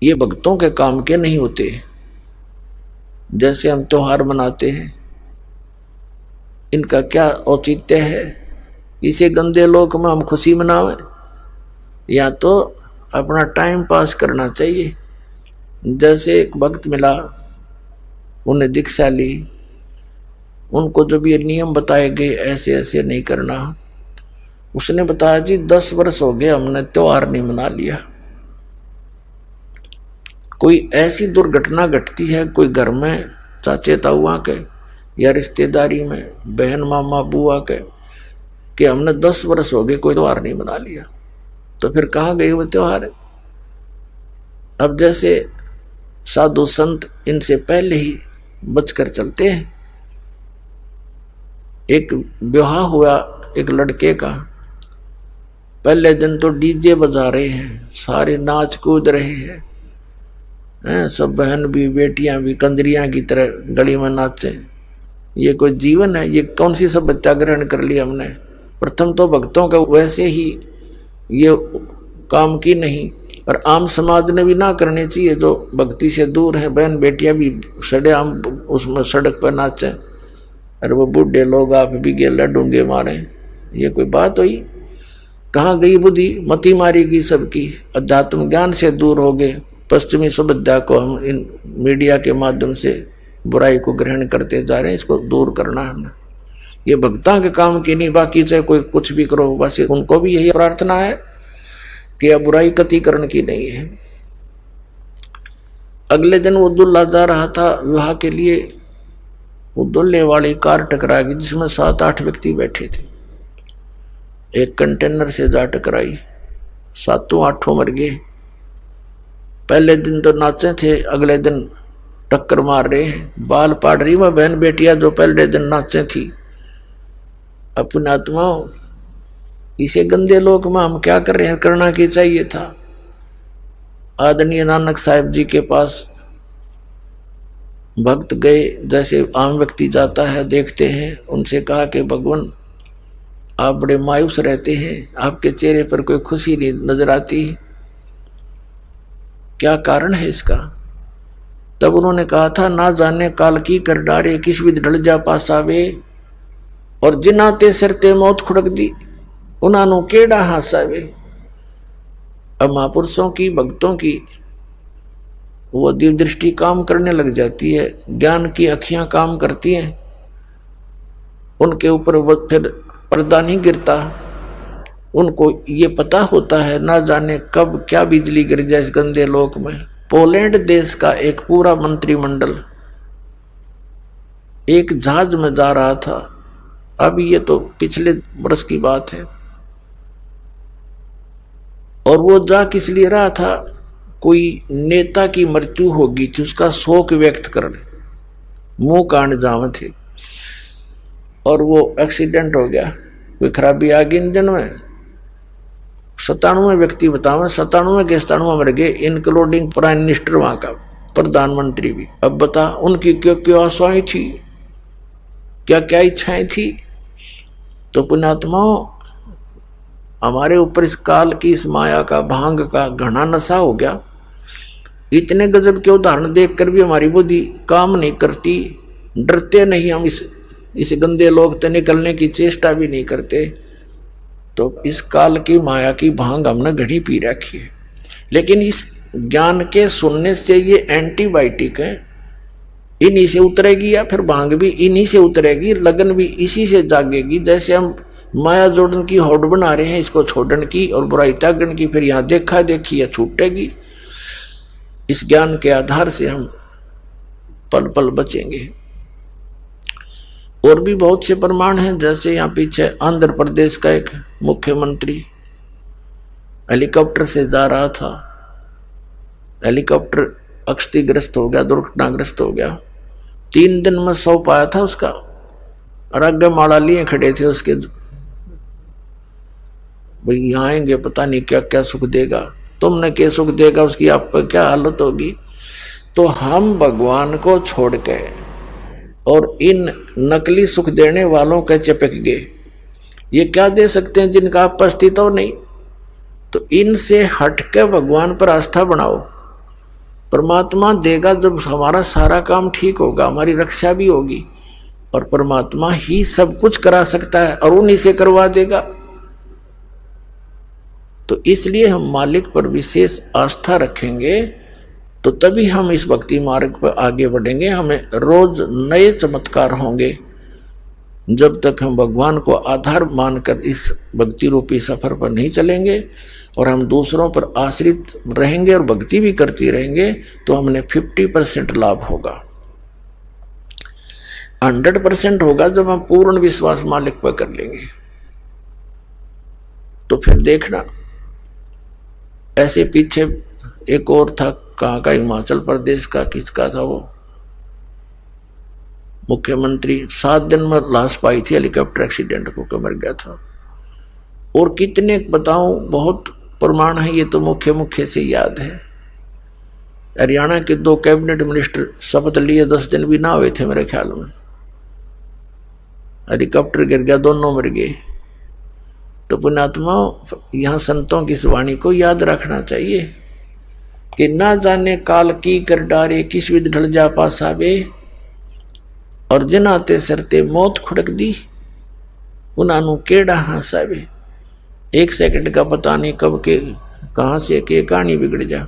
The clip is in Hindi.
ये भक्तों के काम के नहीं होते। जैसे हम त्योहार मनाते हैं, इनका क्या औचित्य है? इसे गंदे लोक में हम खुशी मनावें, या तो अपना टाइम पास करना चाहिए। जैसे एक भक्त मिला, उन्हें दीक्षा ली, उनको जब ये नियम बताए गए ऐसे ऐसे नहीं करना, उसने बताया जी 10 वर्ष हो गए हमने त्योहार नहीं मना लिया। कोई ऐसी दुर्घटना घटती है कोई घर में, चाचे ताऊआ के या रिश्तेदारी में बहन मामा बुआ के, कि हमने 10 वर्ष हो गए कोई त्योहार नहीं मना लिया, तो फिर कहाँ गए वो त्योहार? अब जैसे साधु संत इनसे पहले ही बचकर चलते हैं। एक विवाह हुआ एक लड़के का, पहले दिन तो डीजे बजा रहे हैं, सारे नाच कूद रहे हैं, सब बहन भी बेटियां भी कंजरियां की तरह गली में नाचे। ये कोई जीवन है? ये कौन सी सभ्यता ग्रहण कर ली हमने? प्रथम तो भक्तों का वैसे ही ये काम की नहीं, और आम समाज ने भी ना करने चाहिए जो भक्ति से दूर है। बहन बेटियां भी सड़े आम उसमें सड़क पर नाचे, और वो बूढ़े लोग आप भी गेला डूंगे मारे। ये कोई बात हुई? कहाँ गई बुद्धि? मती मारी गई सबकी, अध्यात्म ज्ञान से दूर हो गए। पश्चिमी सभ्यता को हम इन मीडिया के माध्यम से बुराई को ग्रहण करते जा रहे हैं, इसको दूर करना है हमें। ये भक्ता के काम की नहीं, बाकी चाहे कोई कुछ भी करो, बस उनको भी यही प्रार्थना है कि अब बुराई कतिकरण की नहीं है। अगले दिन वो दुल्हा जा रहा था विवाह के लिए, वो दुल्हे वाली कार टकरा गई जिसमें 7-8 व्यक्ति बैठे थे। एक कंटेनर से जा टकराई, 7-8 मर गए। पहले दिन तो नाचे थे, अगले दिन टक्कर मार रहे हैं। बाल पाड़ रही वह बहन बेटियां जो पहले दिन नाचे थी। अपनी आत्माओं, इसे गंदे लोक में हम क्या कर रहे हैं? करना की चाहिए था। आदरणीय नानक साहिब जी के पास भक्त गए, जैसे आम व्यक्ति जाता है, देखते हैं, उनसे कहा कि भगवान आप बड़े मायूस रहते हैं, आपके चेहरे पर कोई खुशी नहीं नजर आती, क्या कारण है इसका? तब उन्होंने कहा था, ना जाने काल की कर डारे, किस विध ढल जा पासावे, और जिनाते सरते मौत खुड़क दी, उन्होंने केड़ा हासावे। अब महापुरुषों की भक्तों की वो दिव्य दृष्टि काम करने लग जाती है, ज्ञान की अखियां काम करती हैं, उनके ऊपर वो फिर पर्दा नहीं गिरता। उनको ये पता होता है ना जाने कब क्या बिजली गिर जाए इस गंदे लोक में। पोलैंड देश का एक पूरा मंत्रिमंडल एक जहाज में जा रहा था, अब ये तो पिछले वर्ष की बात है, और वो जा किस लिए रहा था? कोई नेता की मृत्यु हो गई थी, उसका शोक व्यक्त करने, मुंह कांड जाम थे, और वो एक्सीडेंट हो गया, कोई खराबी आ गई इंजन में। 97 व्यक्ति बताओ, 97 के 97 मर गए, इंक्लूडिंग प्राइम मिनिस्टर वहां का, प्रधानमंत्री भी। अब बता उनकी क्यों क्यों आशाएं थी, क्या क्या इच्छाएं थी? तो पुण्यात्माओं, हमारे ऊपर इस काल की इस माया का भांग का घना नशा हो गया। इतने गजब के उदाहरण देखकर भी हमारी बुद्धि काम नहीं करती, डरते नहीं हम इस गंदे लोग से निकलने की चेष्टा भी नहीं करते। तो इस काल की माया की भांग हमने घड़ी पी रखी है। लेकिन इस ज्ञान के सुनने से ये एंटीबायोटिक है, इन्हीं से उतरेगी, या फिर भांग भी इन्हीं से उतरेगी, लगन भी इसी से जागेगी। जैसे हम माया जोड़न की होड़ बना रहे हैं, इसको छोड़न की और बुराई त्यागन की, फिर यहाँ देखा देखी या छूटेगी। इस ज्ञान के आधार से हम पल पल बचेंगे। और भी बहुत से प्रमाण हैं, जैसे यहाँ पीछे आंध्र प्रदेश का एक मुख्यमंत्री हेलीकॉप्टर से जा रहा था, हेलीकॉप्टर क्षतिग्रस्त हो गया, दुर्घटनाग्रस्त हो गया। 3 दिन में सौ पाया था उसका, और आगे माला लिए खड़े थे उसके, भाई यहाँ आएंगे पता नहीं क्या क्या सुख देगा, तुमने क्या सुख देगा, उसकी आप पर क्या हालत होगी। तो हम भगवान को छोड़ के और इन नकली सुख देने वालों के चिपक गए। ये क्या दे सकते हैं जिनका आप पर अस्तित्व नहीं? तो इनसे हटके भगवान पर आस्था बनाओ। परमात्मा देगा जब हमारा सारा काम ठीक होगा, हमारी रक्षा भी होगी, और परमात्मा ही सब कुछ करा सकता है और उन्हीं से करवा देगा। तो इसलिए हम मालिक पर विशेष आस्था रखेंगे तो तभी हम इस भक्ति मार्ग पर आगे बढ़ेंगे। हमें रोज नए चमत्कार होंगे जब तक हम भगवान को आधार मानकर इस भक्ति रूपी सफर पर नहीं चलेंगे और हम दूसरों पर आश्रित रहेंगे और भक्ति भी करती रहेंगे तो हमने 50% लाभ होगा। 100% होगा जब हम पूर्ण विश्वास मालिक पर कर लेंगे। तो फिर देखना, ऐसे पीछे एक और था, कहाँ का, हिमाचल प्रदेश का, किसका था वो, मुख्यमंत्री 7 दिन में लाश पाई थी, हेलीकॉप्टर एक्सीडेंट को मर गया था। और कितने बताऊं, बहुत प्रमाण है, ये तो मुख्य से याद है। हरियाणा के 2 कैबिनेट मिनिस्टर शपथ लिए 10 दिन भी ना हुए थे मेरे ख्याल में, हेलीकॉप्टर गिर गया, दोनों मर गए। तो पुण्यात्मा, यहाँ संतों की इस वाणी को याद रखना चाहिए कि ना जाने काल की कर डारे, किस विध ढल जा पासा वे, और जिन आते सरते मौत खुड़क दी, उन्होंने केड़ा हंसावे। 1 सेकंड का पता नहीं कब के कहाँ से के कहानी बिगड़ जा।